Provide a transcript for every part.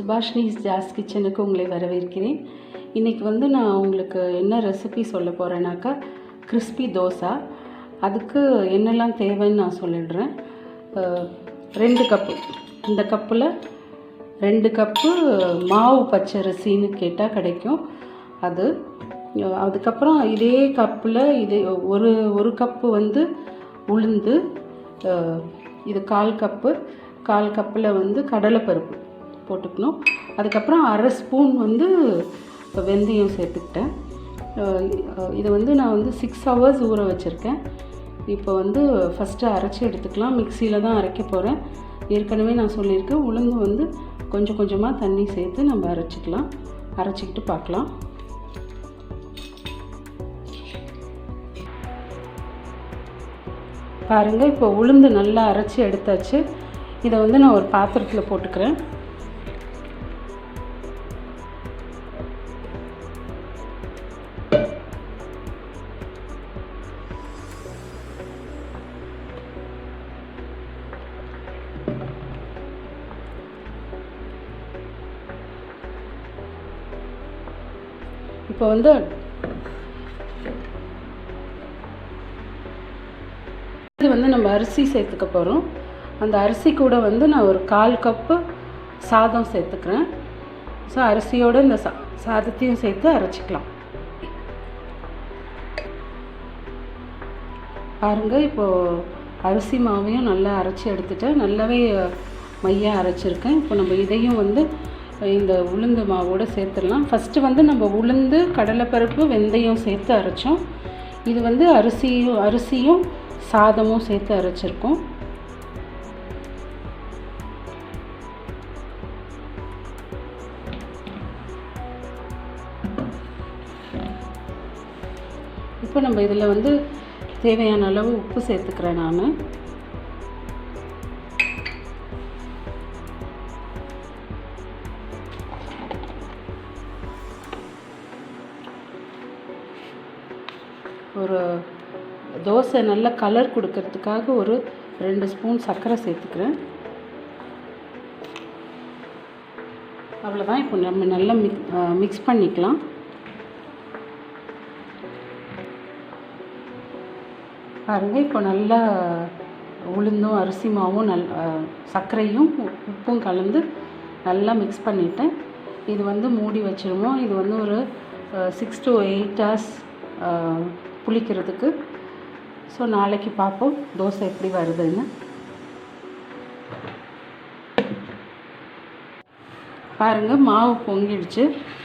சுபாஷினிஸ் ஜாஸ் கிச்சனுக்கு உங்களை வரவேற்கிறேன். இன்றைக்கி வந்து நான் உங்களுக்கு என்ன ரெசிபி சொல்ல போகிறேன்னாக்கா கிறிஸ்பி தோசா. அதுக்கு என்னெல்லாம் தேவைன்னு நான் சொல்லிடுறேன். 2 கப்பு, இந்த கப்பில் 2 கப்பு மாவு பச்சரிசின்னு கேட்டால் கிடைக்கும். அதுக்கப்புறம் இதே கப்பில் ஒரு கப்பு வந்து உளுந்து, இது 1/4 கப்பில் வந்து கடலைப்பருப்பு போட்டுக்கணும். அதுக்கப்புறம் 1/2 ஸ்பூன் வந்து வெந்தயம் சேர்த்துக்கிட்டேன். இது வந்து நான் வந்து 6 hours ஊற வச்சுருக்கேன். இப்போ வந்து ஃபஸ்ட்டு அரைச்சி எடுத்துக்கலாம். மிக்சியில் தான் அரைக்க போகிறேன். ஏற்கனவே நான் சொல்லியிருக்கேன், உளுந்து வந்து கொஞ்சம் கொஞ்சமாக தண்ணி சேர்த்து நம்ம அரைச்சிக்கிட்டு பார்க்கலாம். பாருங்கள், இப்போ உளுந்து நல்லா அரைச்சி எடுத்தாச்சு. இதை வந்து நான் ஒரு பாத்திரத்தில் போட்டுக்கிறேன். இப்போ வந்து இது வந்து நம்ம அரிசி சேர்த்துக்க போகிறோம். அந்த அரிசி கூட வந்து நான் ஒரு 1/4 கப்பு சாதம் சேர்த்துக்கிறேன். ஸோ அரிசியோடு இந்த சாதத்தையும் சேர்த்து அரைச்சிக்கலாம். பாருங்கள், இப்போது அரிசி மாவையும் நல்லா அரைச்சி எடுத்துட்டேன். நல்லாவே மையாக அரைச்சிருக்கேன். இப்போ நம்ம இதையும் வந்து இந்த உளுந்து மாவோடு சேர்த்துடலாம். ஃபஸ்ட்டு வந்து நம்ம உளுந்து, கடலைப்பருப்பு, வெந்தயம் சேர்த்து அரைச்சோம். இது வந்து அரிசியும் சாதமும் சேர்த்து அரைச்சிருக்கோம். இப்போ நம்ம இதில் வந்து தேவையான அளவு உப்பு சேர்த்துக்கிறேன் நான். ஒரு தோசை நல்ல கலர் கொடுக்கறதுக்காக ஒரு 2 ஸ்பூன் சர்க்கரை சேர்த்துக்கிறேன். அவ்வளோதான். இப்போ நம்ம நல்லா மிக்ஸ் பண்ணிக்கலாம். பாருங்கள், இப்போ நல்லா உளுந்தும் அரிசி மாவும் சர்க்கரையும் உப்பும் கலந்து நல்லா மிக்ஸ் பண்ணிட்டேன். இது வந்து மூடி வச்சிருவோம். இது வந்து ஒரு 6 to 8 hours புளிக்கிறதுக்கு. ஸோ நாளைக்கு பார்ப்போம் தோசை எப்படி வருதுன்னு. பாருங்கள், மாவு பொங்கிடுச்சு.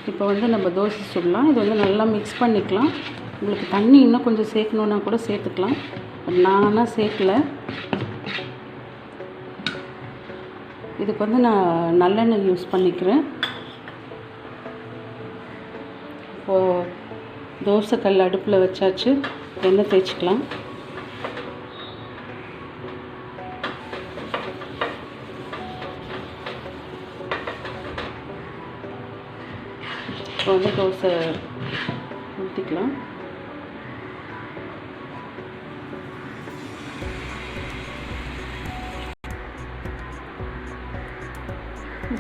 இப்போ வந்து நம்ம தோசை சுடலாம். இது வந்து நல்லா மிக்ஸ் பண்ணிக்கலாம். உங்களுக்கு தண்ணி இன்னும் கொஞ்சம் சேர்க்கணுன்னா கூட சேர்த்துக்கலாம். நானாக சேர்க்கல. இதுக்கு வந்து நான் நல்லெண்ணெய் யூஸ் பண்ணிக்கிறேன். இப்போது தோசைக்கல் அடுப்பில் வச்சாச்சு. எண்ணெய் தேய்ச்சிக்கலாம். இப்போ வந்து தோசை ஊற்றிக்கலாம்.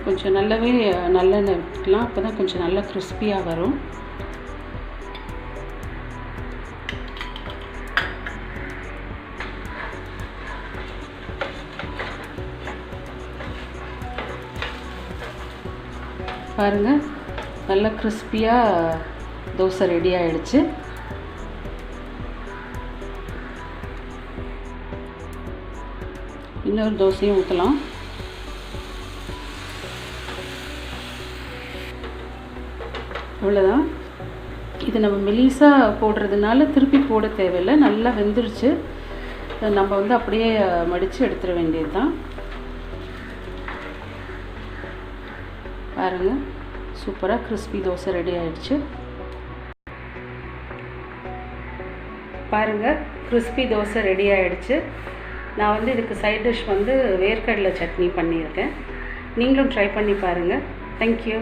கொஞ்சம் நல்லாவே நல்லெண்ணெய் விட்டுக்கலாம். அப்போ தான் கொஞ்சம் நல்லா கிறிஸ்பியாக வரும். பாருங்கள், நல்லா கிறிஸ்பியாக தோசை ரெடி ஆகிடுச்சு. இன்னொரு தோசையும் ஊற்றலாம். அவ்வளோதான். இது நம்ம மெலிசாக போடுறதுனால திருப்பி போட தேவையில்லை. நல்லா வெந்துருச்சு. நம்ம வந்து அப்படியே மடித்து எடுத்துட வேண்டியது தான். பாருங்கள், சூப்பராக கிறிஸ்பி தோசை ரெடி ஆகிடுச்சு. பாருங்கள், கிறிஸ்பி தோசை ரெடி ஆகிடுச்சு. நான் வந்து இதுக்கு சைட் டிஷ் வந்து வேர்க்கடலை சட்னி பண்ணியிருக்கேன். நீங்களும் ட்ரை பண்ணி பாருங்கள். தேங்க்யூ.